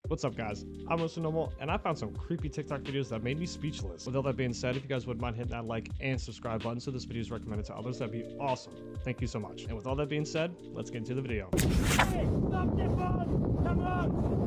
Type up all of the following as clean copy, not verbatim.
What's up, guys? I'm Mr. Normal, and I found some creepy TikTok videos that made me speechless. With all that being said, if you guys wouldn't mind hitting that like and subscribe button so this video is recommended to others, that'd be awesome. Thank you so much. And with all that being said, let's get into the video. Hey, stop the phone! Come on!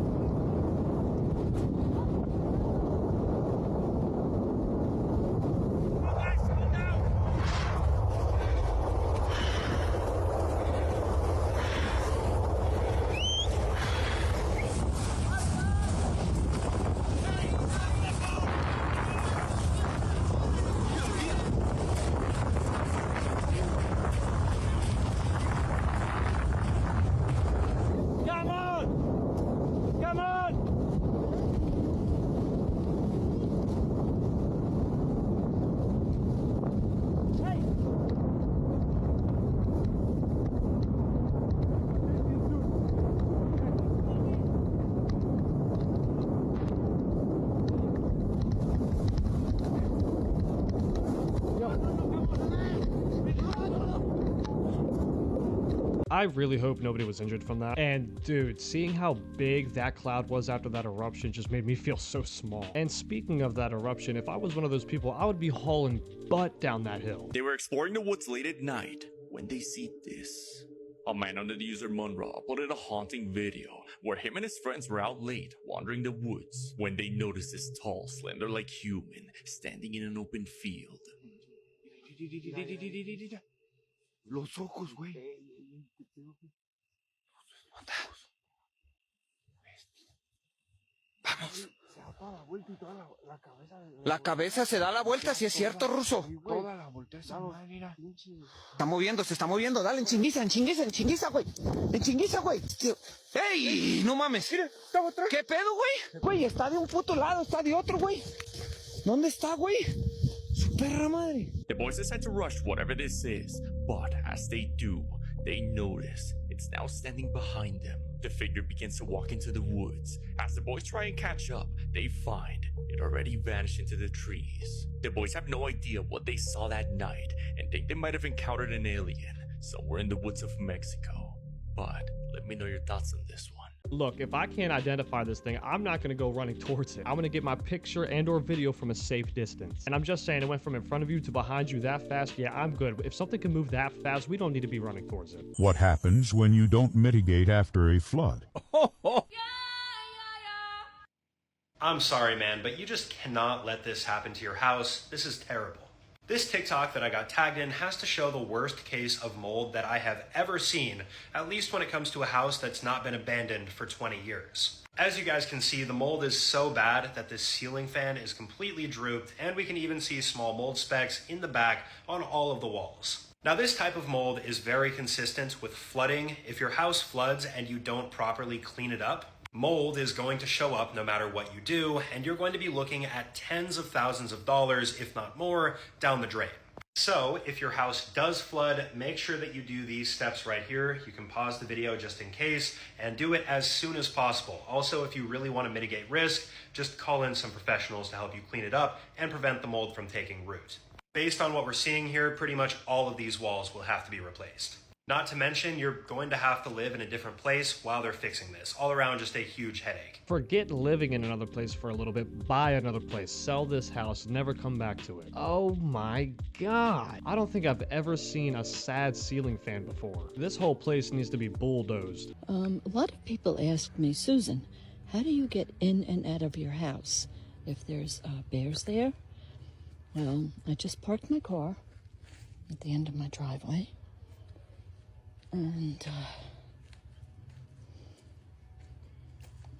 Come on! Come on! Hey! I really hope nobody was injured from that. And dude, seeing how big that cloud was after that eruption just made me feel so small. And speaking of that eruption, if I was one of those people, I would be hauling butt down that hill. They were exploring the woods late at night when they see this. A man under the user Munra uploaded a haunting video where him and his friends were out late wandering the woods when they noticed this tall, slender-like human standing in an open field. Los ojos, güey. Vamos. La cabeza se da la vuelta, si es cierto, Ruso. Toda la voltea esa madre, mira. Se está moviendo, dale, en chinguiza, güey. En chinguiza, güey. ¡Ey! No mames. ¿Qué pedo, güey? Güey, está de un puto lado, está de otro, güey. ¿Dónde está, güey? Su perra madre. The boys decide to rush whatever this is, but as they do, they notice it's now standing behind them. The figure begins to walk into the woods. As the boys try and catch up, they find it already vanished into the trees. The boys have no idea what they saw that night and think they might have encountered an alien somewhere in the woods of Mexico. But let me know your thoughts on this one. Look, if I can't identify this thing, I'm not gonna go running towards it. I'm gonna get my picture and or video from a safe distance. And I'm just saying, it went from in front of you to behind you that fast. Yeah, I'm good. If something can move that fast, we don't need to be running towards it. What happens when you don't mitigate after a flood? I'm sorry, man, but you just cannot let this happen to your house. This is terrible. This TikTok that I got tagged in has to show the worst case of mold that I have ever seen, at least when it comes to a house that's not been abandoned for 20 years. As you guys can see, the mold is so bad that this ceiling fan is completely drooped, and we can even see small mold specks in the back on all of the walls. Now, this type of mold is very consistent with flooding. If your house floods and you don't properly clean it up, mold is going to show up no matter what you do, and you're going to be looking at tens of thousands of dollars, if not more, down the drain. So, if your house does flood, make sure that you do these steps right here. You can pause the video just in case, and do it as soon as possible. Also, if you really want to mitigate risk, just call in some professionals to help you clean it up and prevent the mold from taking root. Based on what we're seeing here, pretty much all of these walls will have to be replaced. Not to mention, you're going to have to live in a different place while they're fixing this. All around, just a huge headache. Forget living in another place for a little bit. Buy another place. Sell this house. Never come back to it. Oh my god. I don't think I've ever seen a sad ceiling fan before. This whole place needs to be bulldozed. A lot of people ask me, Susan, how do you get in and out of your house if there's bears there? Well, I just parked my car at the end of my driveway. And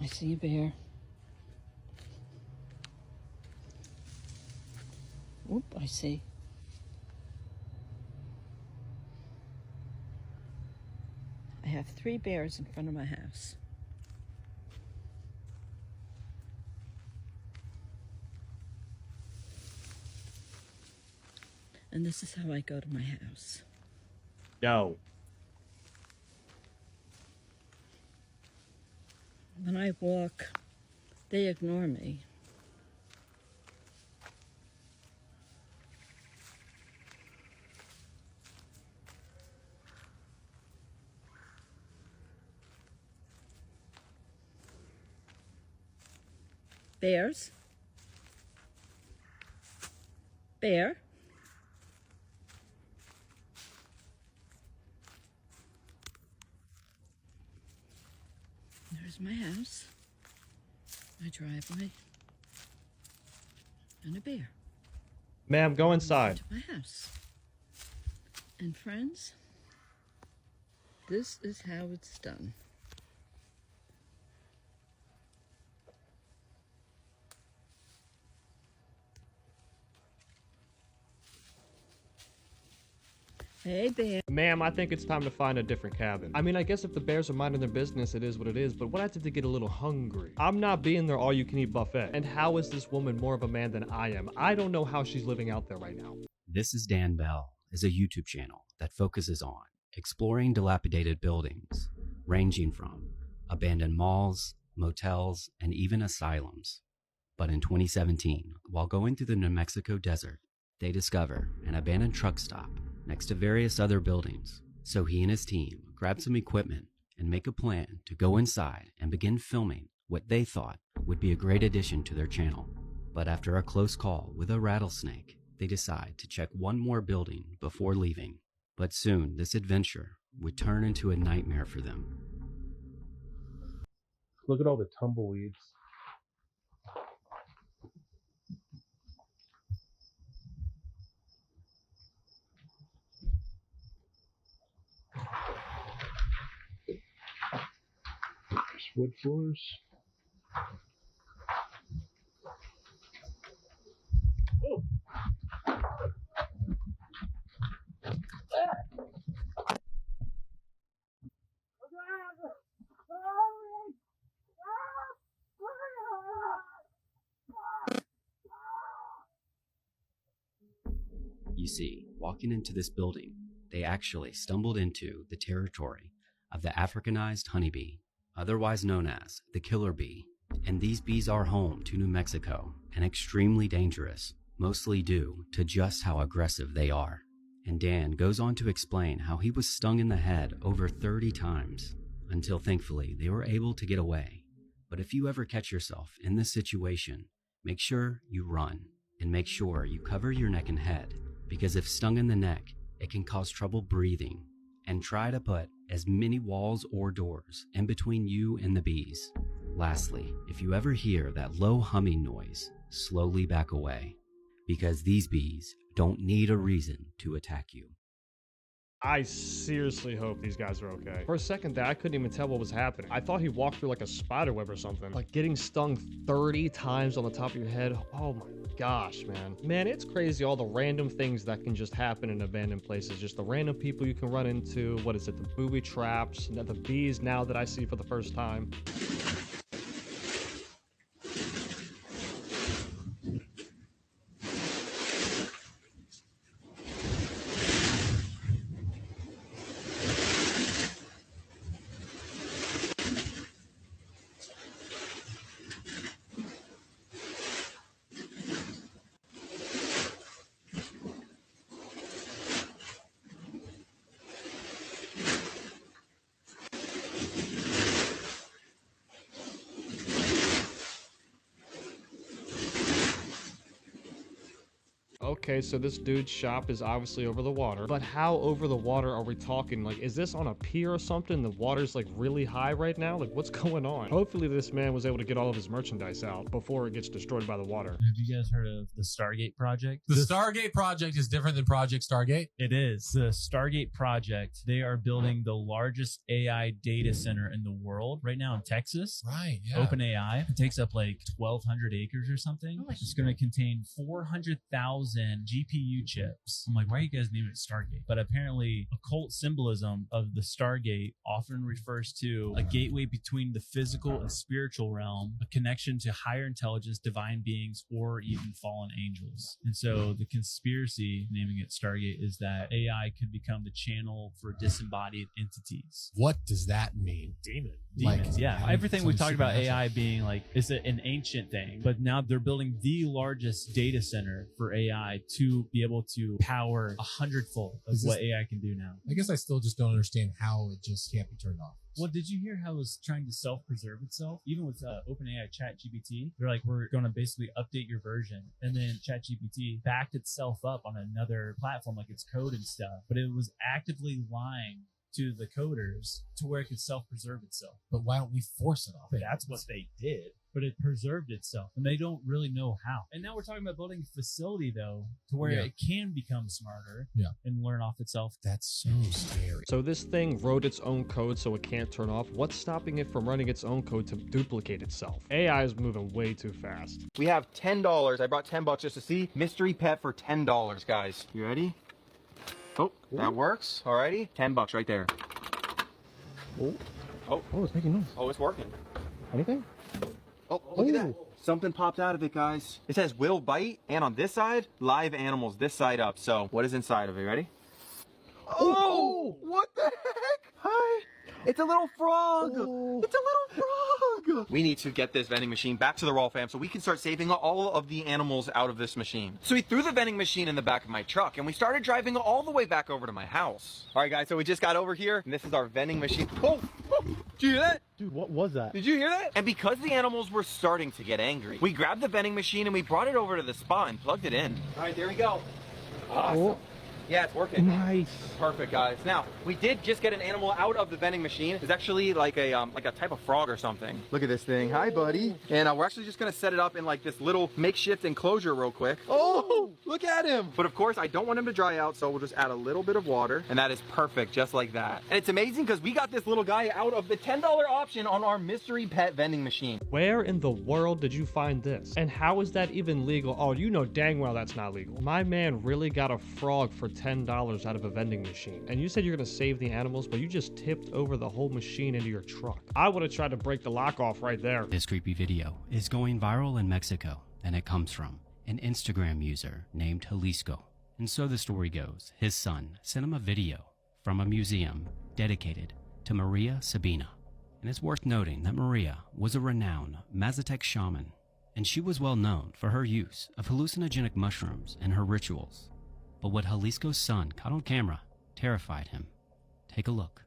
I see a bear. Whoop, I see. I have 3 bears in front of my house. And this is how I go to my house. No. When I walk, they ignore me. Bears? Bear? There's my house, my driveway, and a bear. Ma'am, go inside. To my house. And friends, this is how it's done. Hey, bear. Ma'am, I think it's time to find a different cabin. I mean, I guess if the bears are minding their business, it is what it is, but what happens to get a little hungry? I'm not being their all-you-can-eat buffet. And how is this woman more of a man than I am? I don't know how she's living out there right now. This is Dan Bell, is a YouTube channel that focuses on exploring dilapidated buildings, ranging from abandoned malls, motels, and even asylums. But in 2017, while going through the New Mexico desert, they discover an abandoned truck stop next to various other buildings. So he and his team grab some equipment and make a plan to go inside and begin filming what they thought would be a great addition to their channel. But after a close call with a rattlesnake, they decide to check one more building before leaving. But soon this adventure would turn into a nightmare for them. Look at all the tumbleweeds. Wood floors. Oh. You see, walking into this building, they actually stumbled into the territory of the Africanized honeybee, otherwise known as the killer bee. And these bees are home to New Mexico and extremely dangerous, mostly due to just how aggressive they are. And Dan goes on to explain how he was stung in the head over 30 times, until thankfully they were able to get away. But if you ever catch yourself in this situation, make sure you run, and make sure you cover your neck and head, because if stung in the neck, it can cause trouble breathing. And try to put as many walls or doors in between you and the bees. Lastly, if you ever hear that low humming noise, slowly back away, because these bees don't need a reason to attack you. I seriously hope these guys are okay. For a second there, I couldn't even tell what was happening. I thought he walked through like a spider web or something. Like getting stung 30 times on the top of your head. Oh my gosh, man. Man, it's crazy all the random things that can just happen in abandoned places. Just the random people you can run into. What is it? The booby traps, the bees now that I see for the first time. Okay, so this dude's shop is obviously over the water, but how over the water are we talking? Like, is this on a pier or something? The water's like really high right now? Like, what's going on? Hopefully this man was able to get all of his merchandise out before it gets destroyed by the water. Have you guys heard of the Stargate Project? The Stargate Project is different than Project Stargate? It is. The Stargate Project, they are building the largest AI data center in the world right now in Texas. Right, yeah. OpenAI. It takes up like 1,200 acres or something. It's going to contain 400,000 GPU chips. I'm like, why are you guys naming it Stargate? But apparently, occult symbolism of the Stargate often refers to a gateway between the physical and spiritual realm, a connection to higher intelligence, divine beings, or even fallen angels. And so the conspiracy, naming it Stargate, is that AI could become the channel for disembodied entities. What does that mean? Demons, Like, yeah. Everything we talked about AI being like, it's an ancient thing, but now they're building the largest data center for AI to be able to power 100-fold of what AI can do now. I guess I still just don't understand how it just can't be turned off. Well, did you hear how it was trying to self-preserve itself? Even with OpenAI ChatGPT, they're like, we're going to basically update your version. And then ChatGPT backed itself up on another platform, like its code and stuff. But it was actively lying to the coders to where it could self-preserve itself. But why don't we force it off? That's what they did. But it preserved itself, and they don't really know how. And now we're talking about building a facility, though, to where it can become smarter and learn off itself. That's so scary. So this thing wrote its own code so it can't turn off. What's stopping it from running its own code to duplicate itself? AI is moving way too fast. We have $10. I brought $10 just to see. Mystery pet for $10, guys. You ready? Oh, that works. Alrighty. $10 right there. Oh, it's making noise. oh, it's working. Anything? Oh, look at that. Something popped out of it, guys. It says will bite, and on this side, live animals, this side up. So, what is inside of it? Ready? Oh! What the heck? Hi. It's a little frog. Oh. It's a little frog. We need to get this vending machine back to the Raw fam so we can start saving all of the animals out of this machine. So we threw the vending machine in the back of my truck, and we started driving all the way back over to my house. All right, guys, so we just got over here, and this is our vending machine. Oh! Did you hear that? Dude, what was that? Did you hear that? And because the animals were starting to get angry, we grabbed the vending machine and we brought it over to the spot and plugged it in. All right, there we go. Awesome. Oh. Yeah, it's working. Nice. Perfect, guys. Now, we did just get an animal out of the vending machine. It's actually like a type of frog or something. Look at this thing. Hi, buddy. And we're actually just gonna set it up in like this little makeshift enclosure real quick. Oh, look at him. But of course, I don't want him to dry out, so we'll just add a little bit of water, and that is perfect, just like that. And it's amazing because we got this little guy out of the $10 option on our mystery pet vending machine. Where in the world did you find this? And how is that even legal? Oh, you know dang well that's not legal. My man really got a frog for $10 out of a vending machine. And you said you're gonna save the animals, but you just tipped over the whole machine into your truck. I would have tried to break the lock off right there. This creepy video is going viral in Mexico, and it comes from an Instagram user named Jalisco. And so the story goes, his son sent him a video from a museum dedicated to Maria Sabina. And it's worth noting that Maria was a renowned Mazatec shaman, and she was well known for her use of hallucinogenic mushrooms in her rituals. But what Jalisco's son caught on camera terrified him. Take a look.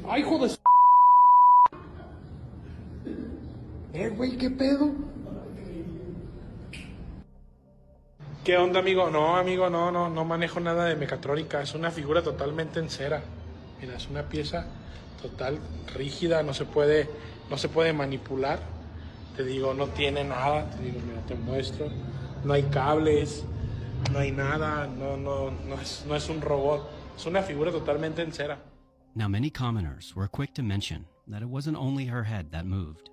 ¡Ay, hijo de güey, qué pedo! ¿Qué onda, amigo? No, amigo, no manejo nada de mecatrónica. Es una figura totalmente en cera. Mira, es una pieza total, rígida, no se puede manipular. Te digo, no tiene nada. Te digo, mira, te muestro. No hay cables, no hay nada, no es un robot. Es una figura totalmente en cera. Now, many commenters were quick to mention that it wasn't only her head that moved,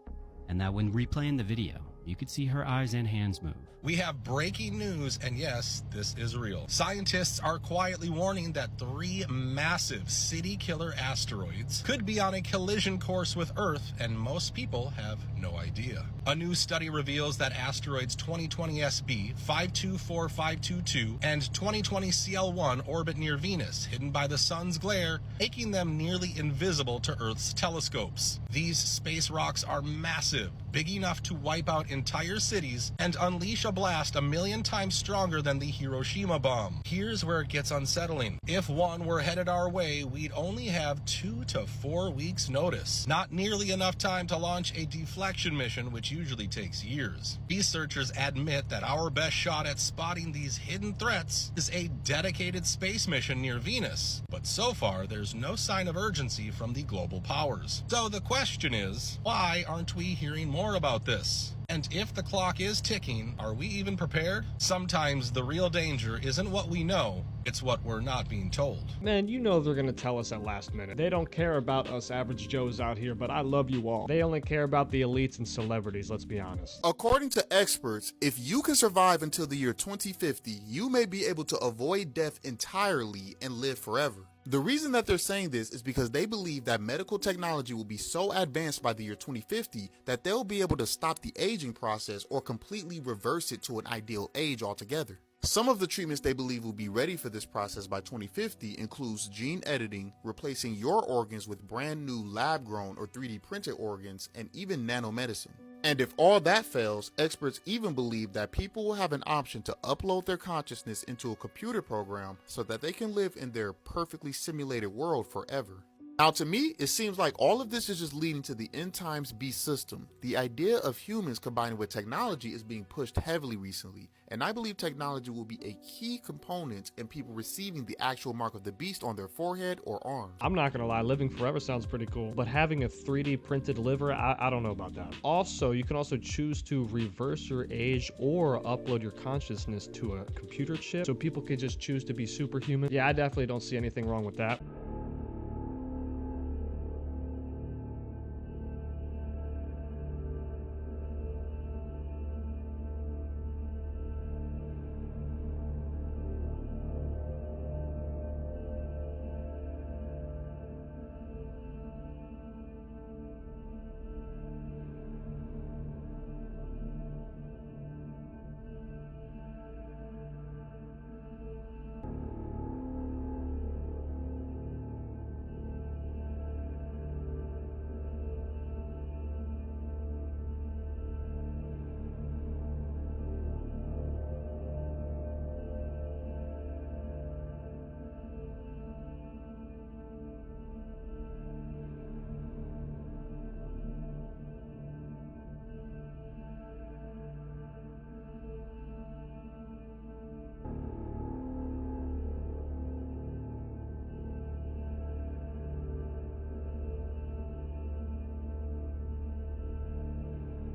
and that when replaying the video, you could see her eyes and hands move. We have breaking news, and yes, this is real. Scientists are quietly warning that 3 massive city-killer asteroids could be on a collision course with Earth, and most people have no idea. A new study reveals that asteroids 2020 SB 524522 and 2020 CL1 orbit near Venus, hidden by the sun's glare, making them nearly invisible to Earth's telescopes. These space rocks are massive, big enough to wipe out entire cities and unleash a blast 1,000,000 times stronger than the Hiroshima bomb. Here's where it gets unsettling. If one were headed our way, we'd only have 2 to 4 weeks notice. Not nearly enough time to launch a deflection mission, which usually takes years. Researchers admit that our best shot at spotting these hidden threats is a dedicated space mission near Venus. But so far, there's no sign of urgency from the global powers. So the question is, why aren't we hearing more about this? And if the clock is ticking, are we even prepared? Sometimes the real danger isn't what we know, it's what we're not being told. Man, you know they're gonna tell us at last minute. They don't care about us average Joes out here, but I love you all. They only care about the elites and celebrities, let's be honest. According to experts, if you can survive until the year 2050, you may be able to avoid death entirely and live forever. The reason that they're saying this is because they believe that medical technology will be so advanced by the year 2050 that they'll be able to stop the aging process or completely reverse it to an ideal age altogether. Some of the treatments they believe will be ready for this process by 2050 includes gene editing, replacing your organs with brand new lab-grown or 3D printed organs, and even nanomedicine. And if all that fails, experts even believe that people will have an option to upload their consciousness into a computer program so that they can live in their perfectly simulated world forever. Now, to me, it seems like all of this is just leading to the end times beast system. The idea of humans combining with technology is being pushed heavily recently, and I believe technology will be a key component in people receiving the actual mark of the beast on their forehead or arms. I'm not gonna lie, living forever sounds pretty cool, but having a 3D printed liver, I don't know about that. Also, you can also choose to reverse your age or upload your consciousness to a computer chip, so people could just choose to be superhuman. Yeah, I definitely don't see anything wrong with that.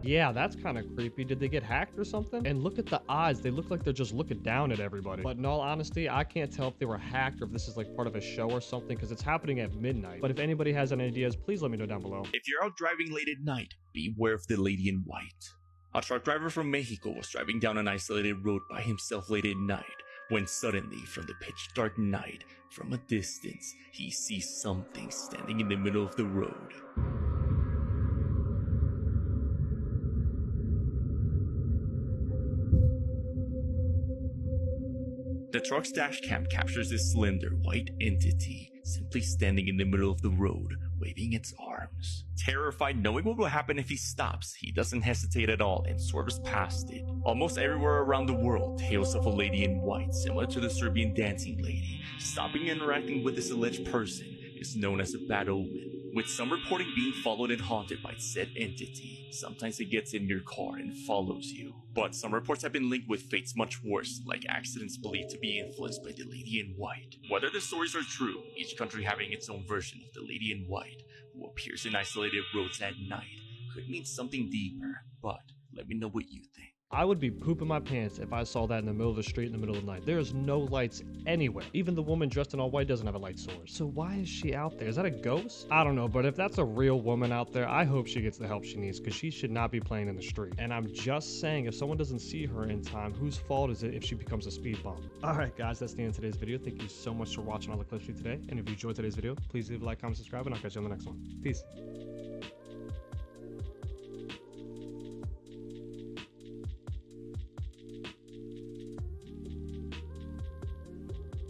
Yeah, that's kind of creepy. Did they get hacked or something? And look at the eyes. They look like they're just looking down at everybody. But in all honesty, I can't tell if they were hacked or if this is like part of a show or something because it's happening at midnight. But if anybody has any ideas, please let me know down below. If you're out driving late at night, beware of the lady in white. A truck driver from Mexico was driving down an isolated road by himself late at night when suddenly, from the pitch dark night, from a distance, he sees something standing in the middle of the road. The truck's dash cam captures this slender, white entity simply standing in the middle of the road, waving its arms. Terrified, knowing what will happen if he stops, he doesn't hesitate at all and swerves past it. Almost everywhere around the world, tales of a lady in white, similar to the Serbian dancing lady, stopping and interacting with this alleged person is known as a bad omen. With some reporting being followed and haunted by said entity, sometimes it gets in your car and follows you. But some reports have been linked with fates much worse, like accidents believed to be influenced by the Lady in White. Whether the stories are true, each country having its own version of the Lady in White, who appears in isolated roads at night, could mean something deeper, but let me know what you think. I would be pooping my pants if I saw that in the middle of the street in the middle of the night. There is no lights anywhere. Even the woman dressed in all white doesn't have a light source. So why is she out there? Is that a ghost? I don't know, but if that's a real woman out there, I hope she gets the help she needs because she should not be playing in the street. And I'm just saying, if someone doesn't see her in time, whose fault is it if she becomes a speed bump? Alright guys, that's the end of today's video. Thank you so much for watching all the clips today. And if you enjoyed today's video, please leave a like, comment, subscribe, and I'll catch you on the next one. Peace.